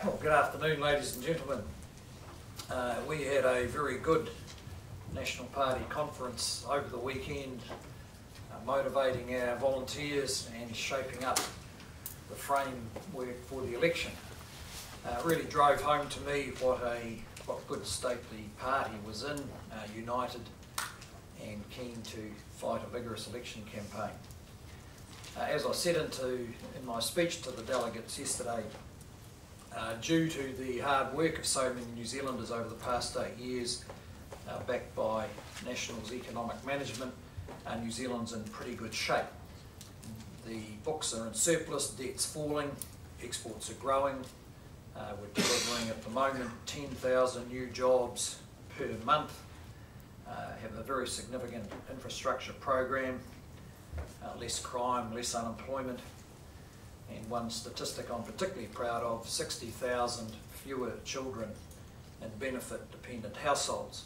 Well, good afternoon, ladies and gentlemen. We had a very good National Party conference over the weekend, motivating our volunteers and shaping up the framework for the election. Really drove home to me what good state the party was in, united and keen to fight a vigorous election campaign. As I said in my speech to the delegates yesterday, due to the hard work of so many New Zealanders over the past 8 years, backed by National's economic management, New Zealand's in pretty good shape. The books are in surplus, debt's falling, exports are growing. We're delivering at the moment 10,000 new jobs per month, have a very significant infrastructure program, less crime, less unemployment, and one statistic I'm particularly proud of, 60,000 fewer children in benefit-dependent households.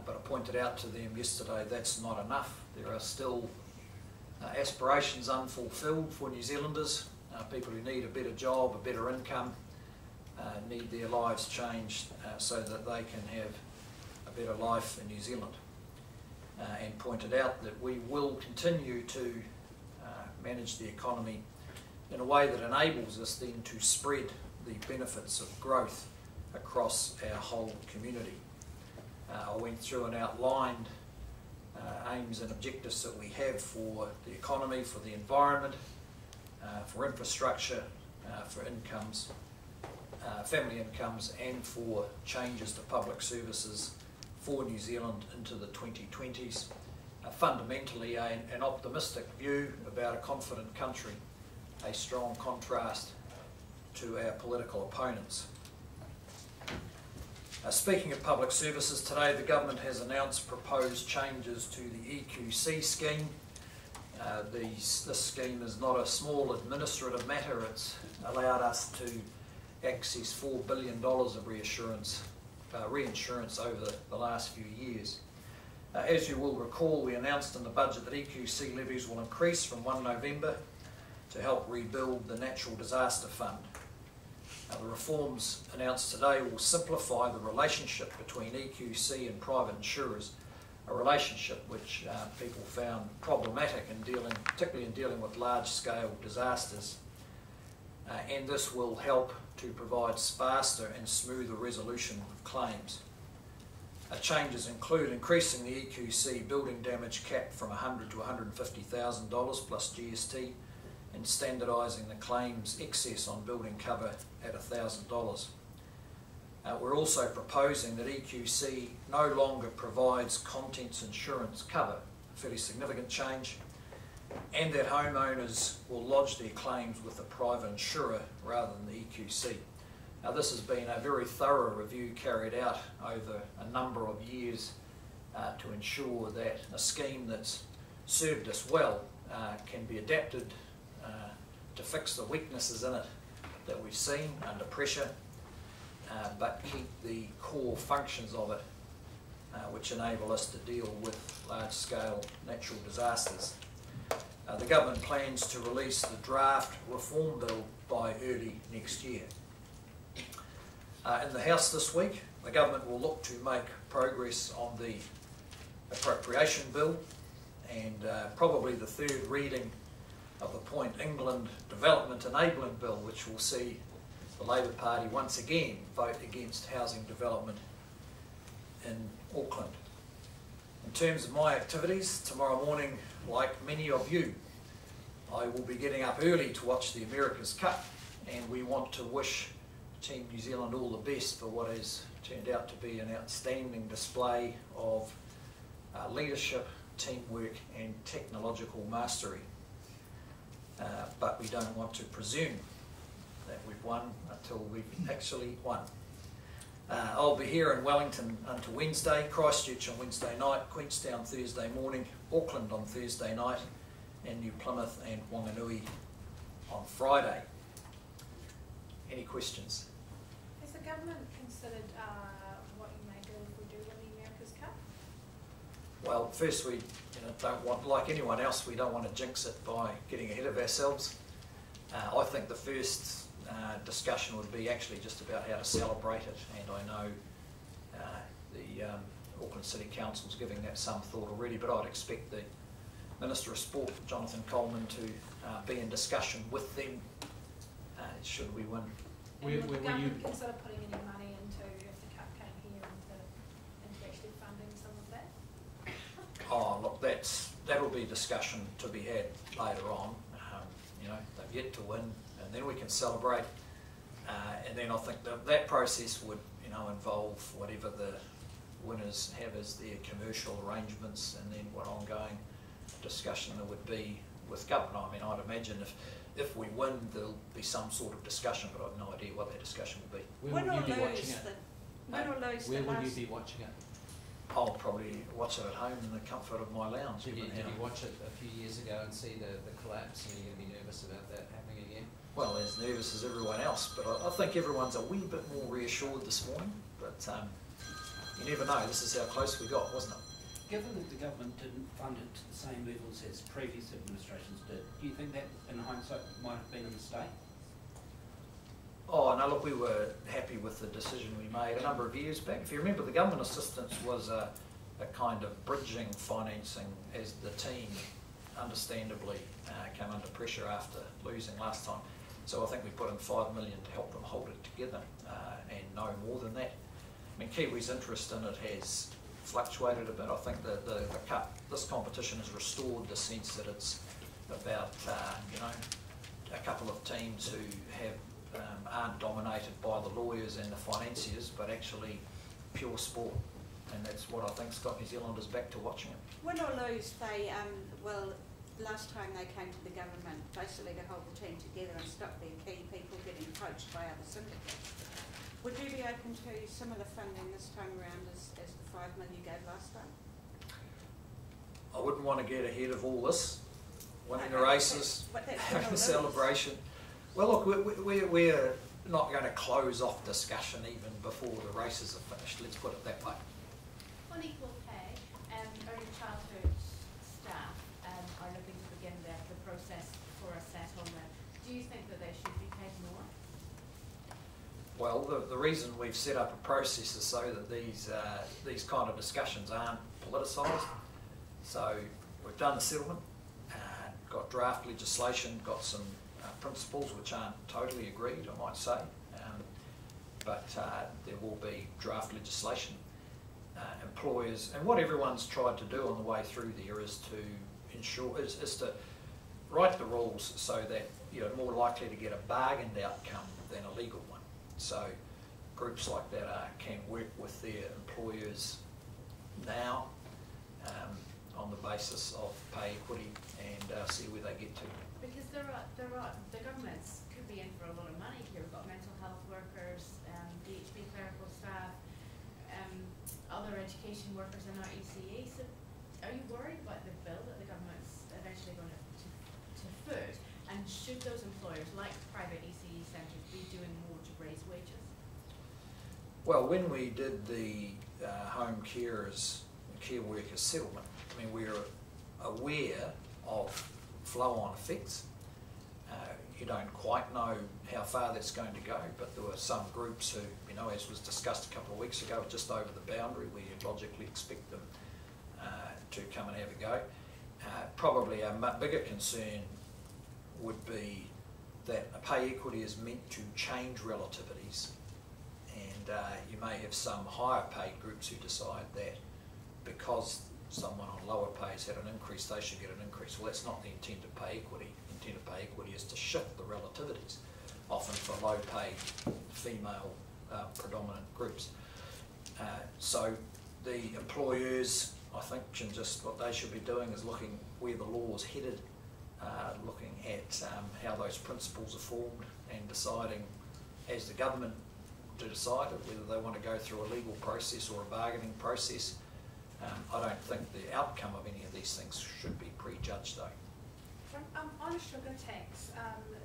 But I pointed out to them yesterday that's not enough. There are still aspirations unfulfilled for New Zealanders, people who need a better job, a better income, need their lives changed so that they can have a better life in New Zealand. And pointed out that we will continue to manage the economy in a way that enables us then to spread the benefits of growth across our whole community. I went through and outlined aims and objectives that we have for the economy, for the environment, for infrastructure, for incomes, family incomes, and for changes to public services for New Zealand into the 2020s. Fundamentally an optimistic view about a confident country, a strong contrast to our political opponents. Speaking of public services, today the government has announced proposed changes to the EQC scheme. This scheme is not a small administrative matter. It's allowed us to access $4 billion of reinsurance over the last few years. As you will recall, we announced in the budget that EQC levies will increase from 1 November to help rebuild the Natural Disaster Fund. The reforms announced today will simplify the relationship between EQC and private insurers, a relationship which people found problematic particularly in dealing with large-scale disasters. And this will help to provide faster and smoother resolution of claims. Changes include increasing the EQC building damage cap from $100,000 to $150,000 plus GST, and standardising the claims excess on building cover at $1,000. We're also proposing that EQC no longer provides contents insurance cover, a fairly significant change, and that homeowners will lodge their claims with a private insurer rather than the EQC. Now, this has been a very thorough review carried out over a number of years to ensure that a scheme that's served us well can be adapted to fix the weaknesses in it that we've seen under pressure, but keep the core functions of it which enable us to deal with large-scale natural disasters. The government plans to release the draft reform bill by early next year. In the House this week, the government will look to make progress on the appropriation bill and probably the third reading of the Point England Development Enabling Bill, which will see the Labour Party once again vote against housing development in Auckland. In terms of my activities, tomorrow morning, like many of you, I will be getting up early to watch the America's Cup, and we want to wish Team New Zealand all the best for what has turned out to be an outstanding display of leadership, teamwork and technological mastery. But we don't want to presume that we've won until we've actually won. I'll be here in Wellington until Wednesday, Christchurch on Wednesday night, Queenstown Thursday morning, Auckland on Thursday night, and New Plymouth and Whanganui on Friday. Any questions? Has the government considered what you may do if we do win the America's Cup? Well, first we don't want, like anyone else, we don't want to jinx it by getting ahead of ourselves. I think the first discussion would be actually just about how to celebrate it, and I know the Auckland City Council's giving that some thought already, but I'd expect the Minister of Sport, Jonathan Coleman, to be in discussion with them should we win. And would the government consider putting any money into, if the cup came here, into actually funding some of that? Oh, look, that'll be discussion to be had later on. You know, they've yet to win, and then we can celebrate. And then I think that process would, you know, involve whatever the winners have as their commercial arrangements, and then what ongoing discussion there would be with government. I mean, I'd imagine if we win, there'll be some sort of discussion, but I've no idea what that discussion will be. Where will you be watching it? Where will you be watching it? I'll probably watch it at home in the comfort of my lounge. Did you watch it a few years ago and see the collapse, and you're going to be nervous about that happening again? Well, as nervous as everyone else, but I think everyone's a wee bit more reassured this morning. But you never know. This is how close we got, wasn't it? Given that the government didn't fund it to the same levels as previous administrations did, do you think that, in hindsight, might have been a mistake? Oh, no, look, we were happy with the decision we made a number of years back. If you remember, the government assistance was a kind of bridging financing as the team, understandably, came under pressure after losing last time. So I think we put in $5 million to help them hold it together, and no more than that. I mean, Kiwis' interest in it has fluctuated a bit. I think the cup, this competition has restored the sense that it's about, you know, a couple of teams who have aren't dominated by the lawyers and the financiers, but actually pure sport, and that's what I think's got New Zealanders back to watching it. Win or lose, they well, last time they came to the government, basically to hold the team together and stop their key people getting poached by other syndicates. Would you be open to similar funding this time around as the $5 million you gave last time? I wouldn't want to get ahead of all this, winning the races, having a celebration. Well, look, we're not going to close off discussion even before the races are finished. Let's put it that way. On equal pay, early childhood staff are looking to begin the process for a settlement. Do you think that they should be paid more? Well, the reason we've set up a process is so that these kind of discussions aren't politicised. So we've done the settlement, got draft legislation, got some principles which aren't totally agreed, I might say, but there will be draft legislation. Employers, and what everyone's tried to do on the way through there is to ensure, is to write the rules so that you're more likely to get a bargained outcome than a legal one. So groups like that can work with their employers now on the basis of pay equity and see where they get to. Because the governments could be in for a lot of money here. We've got mental health workers, DHB clerical staff, other education workers in our ECE. So are you worried about the bill that the government's eventually going to foot? And should those employers, like private ECE centres, be doing more to raise wages? Well, when we did the home carers, care workers settlement, I mean, we were aware of flow-on effects. You don't quite know how far that's going to go, but there were some groups who, you know, as was discussed a couple of weeks ago, just over the boundary where you'd logically expect them to come and have a go. Probably a much bigger concern would be that a pay equity is meant to change relativities, and you may have some higher paid groups who decide that because someone on lower pay has had an increase, they should get an increase. Well, that's not the intent of pay equity. The intent of pay equity is to shift the relativities, often for low paid female predominant groups. So the employers, I think, what they should be doing is looking where the law is headed, looking at how those principles are formed, and deciding, as the government decided, whether they want to go through a legal process or a bargaining process. I don't think the outcome of any of these things should be prejudged, though. On a sugar tax,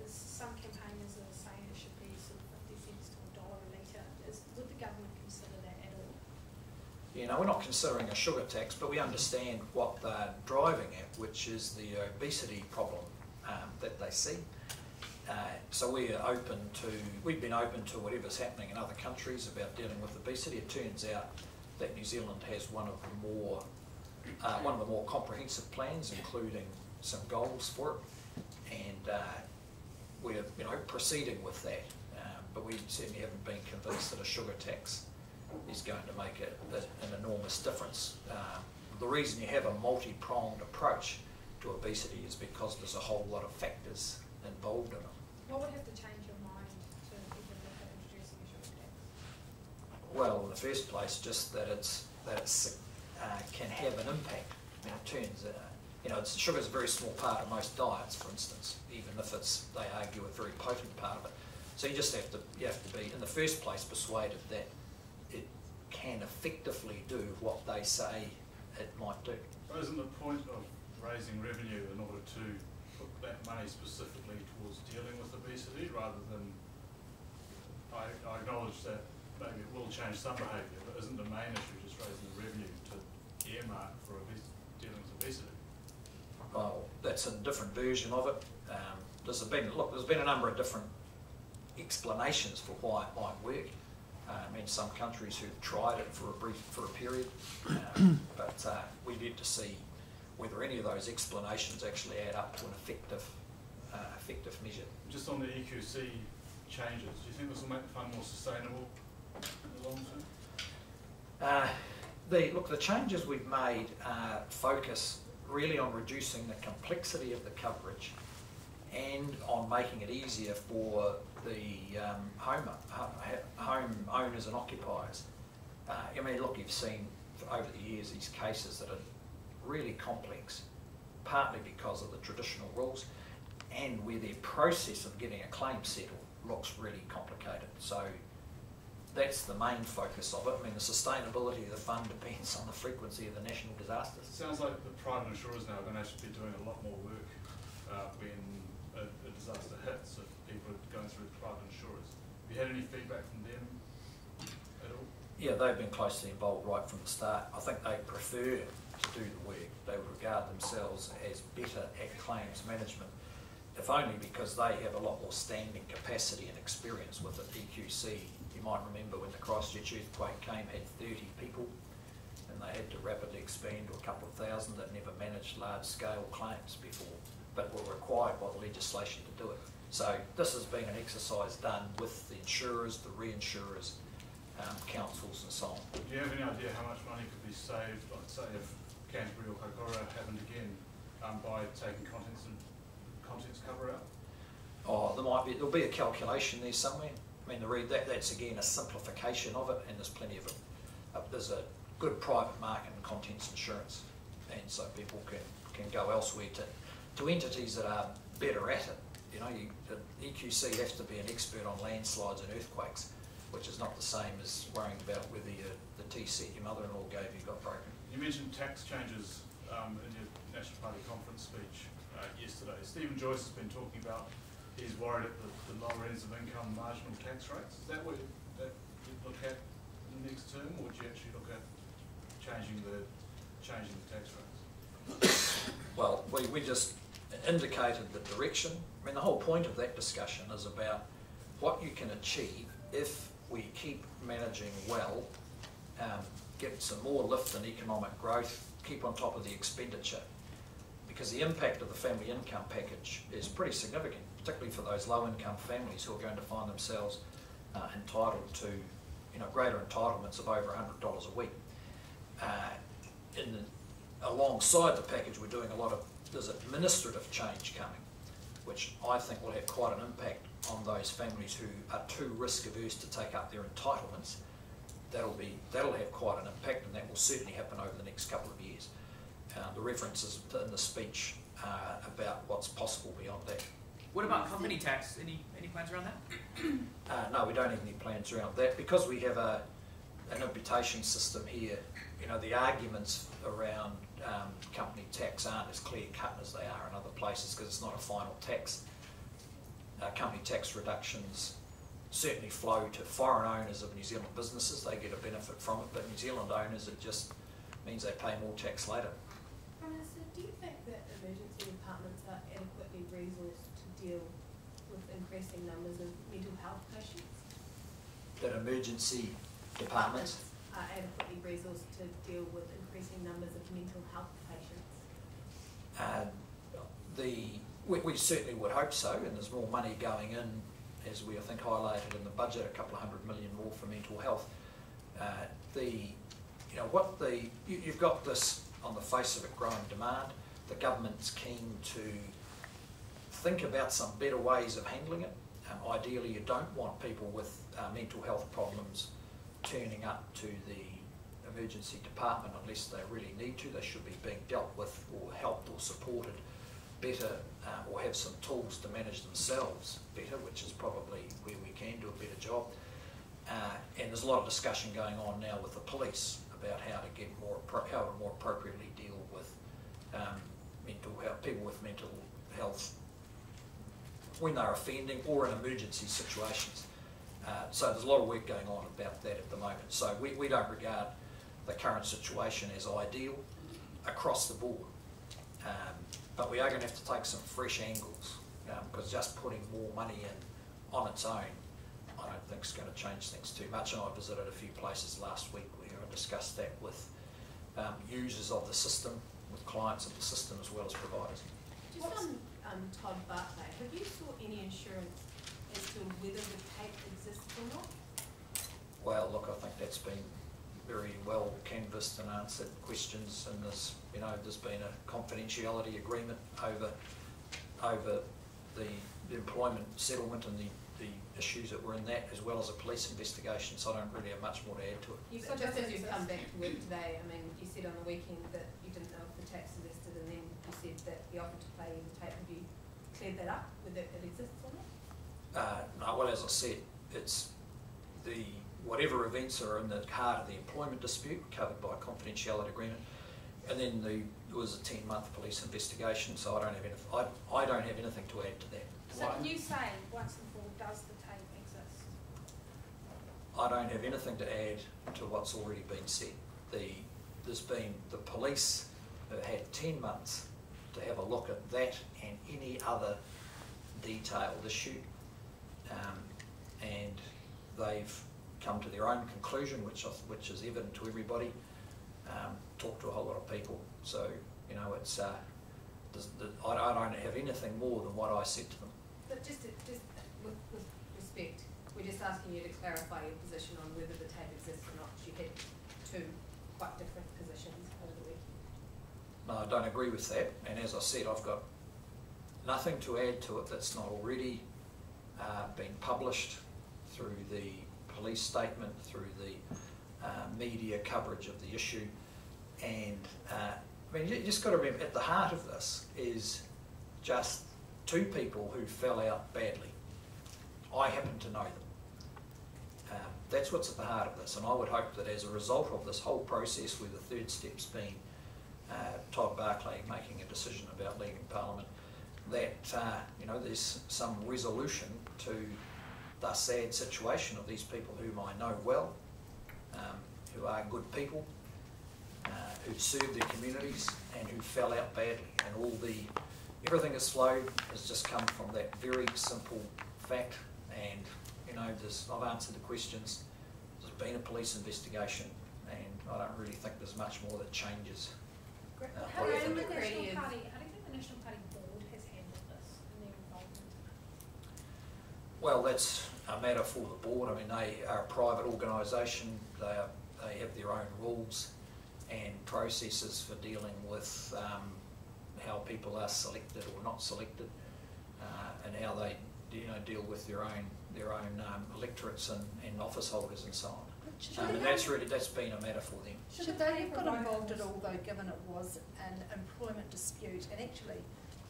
some campaigners are saying it should be sort of 50 cents to $1 a litre. Would the government consider that at all? You know, we're not considering a sugar tax, but we understand what they're driving at, which is the obesity problem that they see. So we've been open to whatever's happening in other countries about dealing with obesity. It turns out that New Zealand has one of the more comprehensive plans, including some goals for it, and we're proceeding with that. But we certainly haven't been convinced that a sugar tax is going to make an enormous difference. The reason you have a multi-pronged approach to obesity is because there's a whole lot of factors involved in it. What would have to change your mind to even look at introducing a sugar tax? Well, in the first place, just that it can have an impact. I mean, it turns, sugar is a very small part of most diets, for instance, even if they argue a very potent part of it. So you have to be, in the first place, persuaded that it can effectively do what they say it might do. So isn't the point of raising revenue in order to put that money specifically towards dealing with obesity rather than, I acknowledge that maybe it will change some behaviour, but isn't the main issue just raising the revenue to earmark for dealing with obesity? Well, that's a different version of it. There's been a number of different explanations for why it might work. Some countries who've tried it for a period, but we've yet to see whether any of those explanations actually add up to an effective measure. Just on the EQC changes, do you think this will make the fund more sustainable in the long term? The changes we've made focus really on reducing the complexity of the coverage and on making it easier for the home owners and occupiers. You've seen over the years these cases that are really complex, partly because of the traditional rules and where the process of getting a claim settled looks really complicated. So that's the main focus of it. The sustainability of the fund depends on the frequency of the national disasters. It sounds like the private insurers now are going to actually be doing a lot more work when a disaster hits, if people are going through private insurers. Have you had any feedback from them at all? Yeah, they've been closely involved right from the start. I think they prefer to do the work. They would regard themselves as better at claims management, if only because they have a lot more standing capacity and experience with it. EQC, you might remember when the Christchurch earthquake came, had 30 people, and they had to rapidly expand to a couple of thousand that never managed large-scale claims before, but were required by the legislation to do it. So this has been an exercise done with the insurers, the reinsurers, councils and so on. Do you have any idea how much money could be saved, like say if Canterbury or Harawira happened again, by taking contents cover out? Oh, there'll be a calculation there somewhere. That's again a simplification of it, and there's plenty of it. There's a good private market in contents insurance, and so people can go elsewhere to entities that are better at it. The EQC has to be an expert on landslides and earthquakes, which is not the same as worrying about whether the teasered your mother-in-law gave you got broken. You mentioned tax changes in your National Party conference speech yesterday. Stephen Joyce has been talking about he's worried at the lower ends of income marginal tax rates. Is that what you'd look at in the next term, or would you actually look at changing the tax rates? Well, we just indicated the direction. The whole point of that discussion is about what you can achieve if we keep managing well, get some more lift in economic growth, keep on top of the expenditure, because the impact of the family income package is pretty significant, particularly for those low-income families who are going to find themselves entitled to greater entitlements of over $100 a week. Alongside the package, we're doing there's administrative change coming, which I think will have quite an impact on those families who are too risk averse to take up their entitlements. That'll have quite an impact, and that will certainly happen over the next couple of years. The references in the speech about what's possible beyond that. What about company tax? Any plans around that? No, we don't have any plans around that because we have an imputation system here. The arguments around company tax aren't as clear-cut as they are in other places because it's not a final tax. Company tax reductions certainly flow to foreign owners of New Zealand businesses. They get a benefit from it, but New Zealand owners, it just means they pay more tax later. Minister, do you think that emergency departments are adequately resourced to deal with with increasing numbers of mental health patients? That emergency departments, Are adequately resourced to deal with increasing numbers of mental health patients? we certainly would hope so, and there's more money going in, as we I think highlighted in the budget, a couple of $100 million more for mental health. You've got this on the face of it growing demand. The government's keen to think about some better ways of handling it. Ideally, you don't want people with mental health problems turning up to the emergency department unless they really need to. They should be being dealt with or helped or supported better, or have some tools to manage themselves better, which is probably where we can do a better job. And there's a lot of discussion going on now with the police about how to more appropriately deal with people with mental health when they're offending or in emergency situations. So there's a lot of work going on about that at the moment. So we don't regard the current situation as ideal across the board. But we are going to have to take some fresh angles, because just putting more money in on its own, I don't think is going to change things too much. And I visited a few places last week where I discussed that with users of the system, with clients of the system as well as providers. Just on Todd Barclay, have you sought any assurance as to whether the tape exists or not? Well, look, I think that's been very well canvassed and answered questions, and there's been a confidentiality agreement over the employment settlement and the issues that were in that, as well as a police investigation, so I don't really have much more to add to it. So just as you've come back to work today, I mean, you said on the weekend that you didn't know if the tax existed, and then you said that the offer to play the tape, have you cleared that up, whether it exists or not? No, well, as I said, it's whatever events are in the heart of the employment dispute covered by a confidentiality agreement, and then there was a 10-month police investigation, so I don't have anything to add to that. So can you say, once and for all, does the tape exist? I don't have anything to add to what's already been said. The police have had 10 months to have a look at that and any other detailed issue, and they've come to their own conclusion, which is evident to everybody. Talked to a whole lot of people, so it's. I don't have anything more than what I said to them. But just with respect, we're just asking you to clarify your position on whether the tape exists or not. You had two quite different positions over the weekend. No, I don't agree with that, and as I said, I've got nothing to add to it that's not already been published through the police statement, through the media coverage of the issue, and you just got to remember, at the heart of this is just two people who fell out badly. I happen to know them. That's what's at the heart of this, and I would hope that as a result of this whole process, where the third step's been Todd Barclay making a decision about leaving Parliament, that there's some resolution to the sad situation of these people whom I know well, who are good people, who serve their communities and who fell out badly, and everything that's flowed has just come from that very simple fact. And I've answered the questions. There's been a police investigation, and I don't really think there's much more that changes. How do you think the National Party board has handled this and their involvement? Well, that's a matter for the board. I mean, they are a private organisation. They have their own rules and processes for dealing with how people are selected or not selected, and how they deal with their own electorates and office holders and so on. And that's been a matter for them. Should they have got involved at all, though, given it was an employment dispute, and actually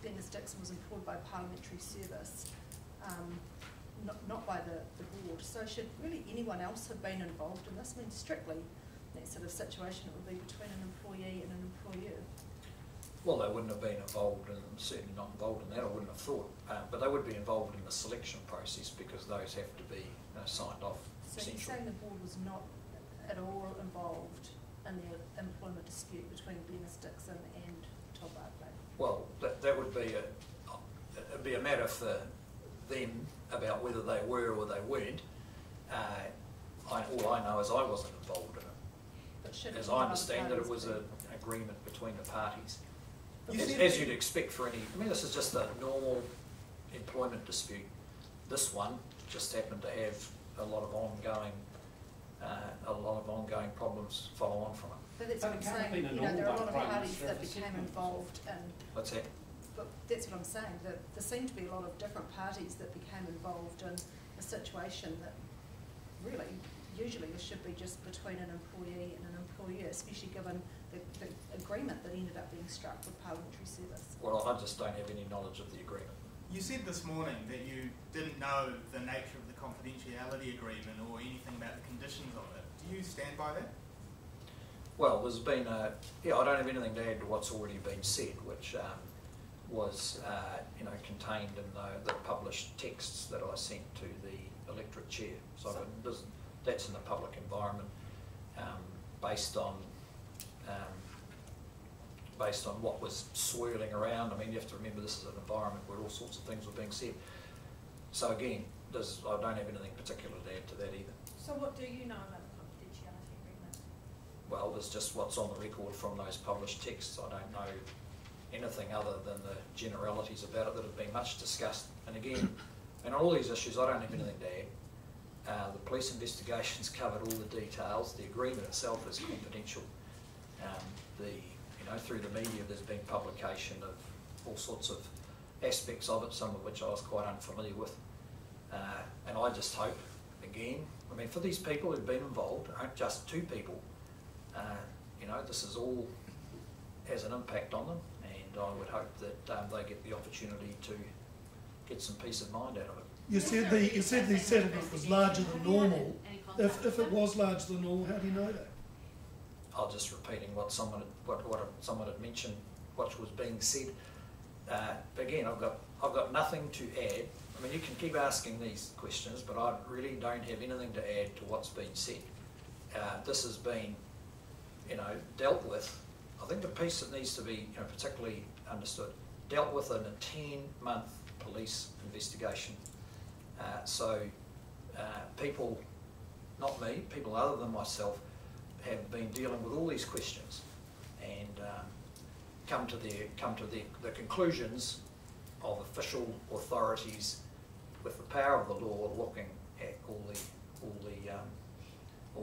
Dennis Dixon was employed by Parliamentary Service, not by the board. So should really anyone else have been involved in this? I mean, strictly that sort of situation, it would be between an employee and an employer. Well, they wouldn't have been involved, and certainly not involved in that, I wouldn't have thought. But they would be involved in the selection process, because those have to be signed off. So you're saying the board was not at all involved in the employment dispute between Dennis Dixon and Todd Barclay? Well, that would be a matter for them about whether they were or they weren't. All I know is I wasn't involved in it. But should As any I other understand it, it parties was be? an agreement between the parties. But As you'd expect for any, I mean, this is just a normal employment dispute. This one just happened to have a lot of ongoing problems follow on from it. But that's But what I'm it can't have saying, been a you know, there are a normal lot of one, Prime parties Minister, that of the became settlement. involved in, What's that? but that's what I'm saying, that there seem to be a lot of different parties that became involved in a situation that really, usually it should be just between an employee and an employer, especially given the agreement that ended up being struck with parliamentary service. Well, I just don't have any knowledge of the agreement. You said this morning that you didn't know the nature of the confidentiality agreement or anything about the conditions of it. Do you stand by that? Well, there's been I don't have anything to add to what's already been said, which was contained in the published texts that I sent to the electorate chair. So that's in the public environment, based on what was swirling around. I mean, you have to remember this is an environment where all sorts of things were being said. So again, I don't have anything particular to add to that either. So what do you know about the confidentiality agreement? Well, there's just what's on the record from those published texts. I don't know anything other than the generalities about it that have been much discussed. And again, and on all these issues, I don't have anything to add. The police investigations covered all the details. The agreement itself is confidential. Through the media, there's been publication of all sorts of aspects of it, some of which I was quite unfamiliar with. And I just hope, again, I mean, for these people who've been involved, aren't just two people, this is all has an impact on them, and I would hope that they get the opportunity to get some peace of mind out of it. You said the settlement was larger than normal. If it was larger than normal, how do you know that? I'm just repeating what someone had mentioned, what was being said. Again, I've got nothing to add. I mean, you can keep asking these questions, but I really don't have anything to add to what's been said. This has been, dealt with. I think the piece that needs to be, particularly understood, dealt with in a 10-month police investigation. People, not me, people other than myself, have been dealing with all these questions and come to the conclusions of official authorities with the power of the law looking at all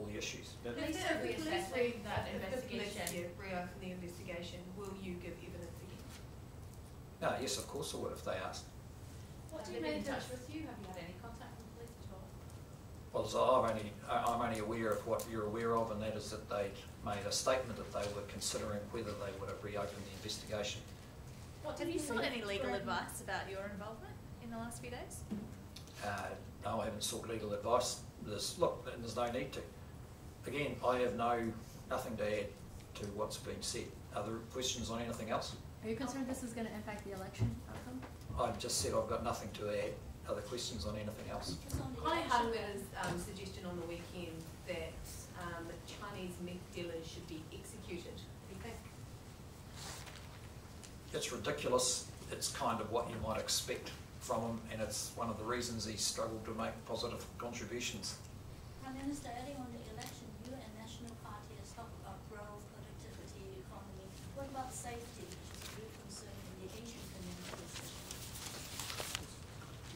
the issues. But at least if we assess that investigation. If the police reopen the investigation, will you give evidence again? Yes, of course I would if they asked. What do you mean in touch with you? Have you had any contact with the police at all? Well, so I'm only aware of what you're aware of, and that is that they'd made a statement that they were considering whether they would have reopened the investigation. Have you sought any legal advice about your involvement in the last few days? No, I haven't sought legal advice. There's no need to. Again, I have nothing to add to what's been said. Other questions on anything else? Are you concerned this is going to impact the election outcome? I've just said I've got nothing to add. Other questions on anything else? Connie Harawira's suggestion on the weekend that Chinese meth dealers should be executed. What do you think? It's ridiculous. It's kind of what you might expect from him, and it's one of the reasons he struggled to make positive contributions. Prime Minister, adding on the election, you and National Party has talked about growth, productivity, economy. What about safety, which is a big concern in the Asian community especially?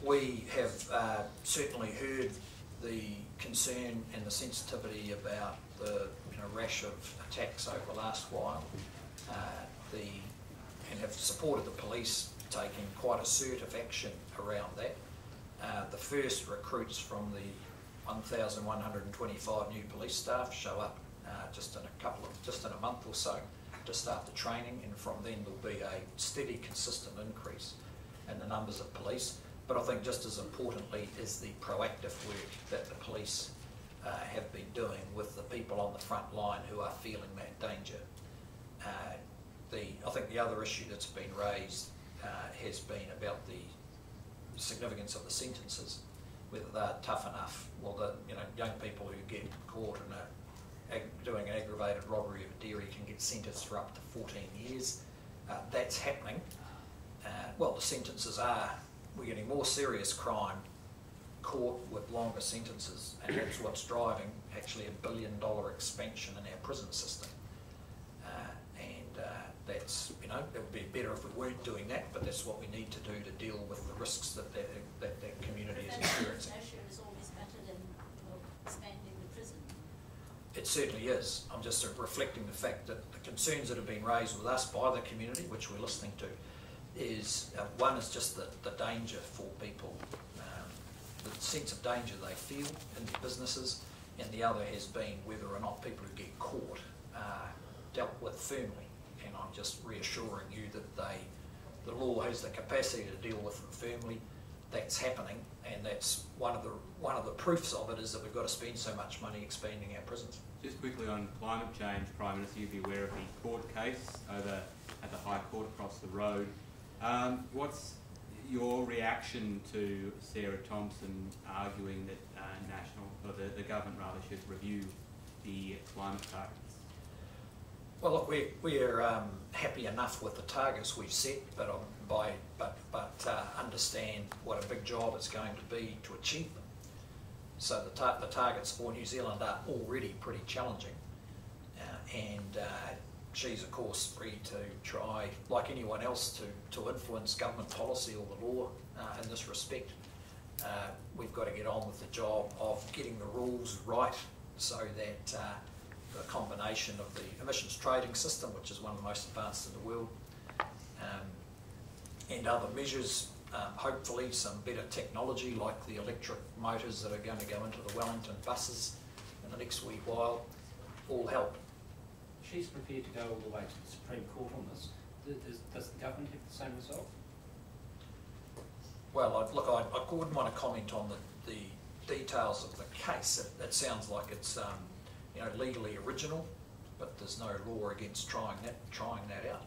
We have certainly heard the concern and the sensitivity about the rash of attacks over the last while, and have supported the police taking quite assertive action around that. The first recruits from the 1,125 new police staff show up just in a month or so to start the training, and from then there'll be a steady, consistent increase in the numbers of police. But I think just as importantly is the proactive work that the police have been doing with the people on the front line who are feeling that danger. I think the other issue that's been raised has been about the significance of the sentences, whether they're tough enough. Well, young people who get caught in doing an aggravated robbery of a dairy can get sentenced for up to 14 years. That's happening. Well, the sentences are we're getting more serious crime caught with longer sentences, and that's what's driving actually $1 billion expansion in our prison system. That's, you know, it would be better if we weren't doing that, but that's what we need to do to deal with the risks that community is experiencing. Is always better than expanding the prison. It certainly is. I'm just reflecting the fact that the concerns that have been raised with us by the community, which we're listening to, is one is just the danger for people, the sense of danger they feel in their businesses, and the other has been whether or not people who get caught are dealt with firmly. And I'm just reassuring you that the law has the capacity to deal with them firmly. That's happening, and that's one of the proofs of it is that we've got to spend so much money expanding our prisons. Just quickly on climate change, Prime Minister, you'd be aware of the court case over at the High Court across the road. What's your reaction to Sarah Thompson arguing that the government rather should review the climate targets? Well, look, we're happy enough with the targets we've set, but understand what a big job it's going to be to achieve them. So the targets for New Zealand are already pretty challenging, and she's of course free to try, like anyone else, to influence government policy or the law in this respect. We've got to get on with the job of getting the rules right so that the combination of the emissions trading system, which is one of the most advanced in the world, and other measures, hopefully some better technology like the electric motors that are going to go into the Wellington buses in the next wee while, all help. She's prepared to go all the way to the Supreme Court on this. Does the government have the same result? Well, I wouldn't want to comment on the details of the case. It sounds like it's you know, legally original, but there's no law against trying that out.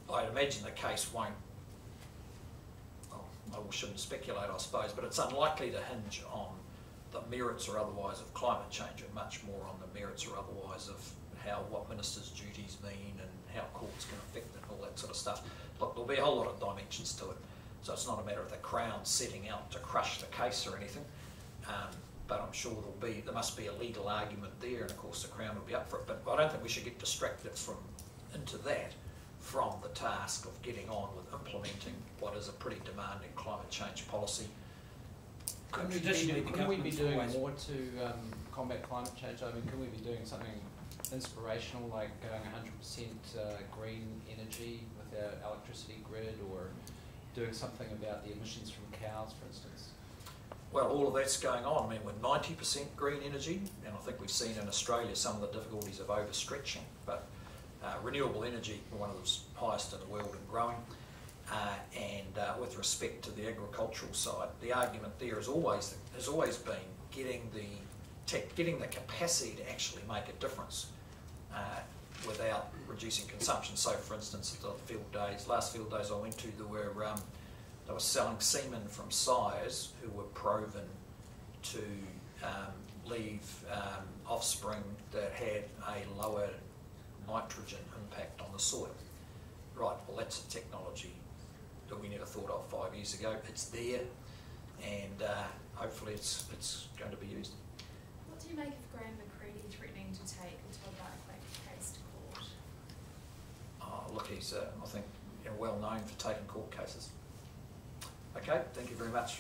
I'd imagine the case won't. Well, I shouldn't speculate, I suppose, but it's unlikely to hinge on the merits or otherwise of climate change, and much more on the merits or otherwise of what ministers' duties mean and how courts can affect it and all that sort of stuff. Look, there'll be a whole lot of dimensions to it, so it's not a matter of the Crown setting out to crush the case or anything. But I'm sure there must be a legal argument there, and of course the Crown will be up for it. But I don't think we should get distracted from the task of getting on with implementing what is a pretty demanding climate change policy. Couldn't we be doing more to combat climate change? I mean, can we be doing something inspirational like going 100% green energy with our electricity grid, or doing something about the emissions from cows, for instance? Well, all of that's going on. I mean, we're 90% green energy, and I think we've seen in Australia some of the difficulties of overstretching, but renewable energy, one of the highest in the world and growing. And with respect to the agricultural side, the argument there has always been getting the capacity to actually make a difference without reducing consumption. So, for instance, at the last field days I went to, they were selling semen from sires who were proven to leave offspring that had a lower nitrogen impact on the soil. Right, well that's a technology that we never thought of 5 years ago. It's there, and hopefully it's going to be used. What do you make of Graham McCready threatening to take the Todd Barclay case to court? Look, he's I think well known for taking court cases. Okay, thank you very much.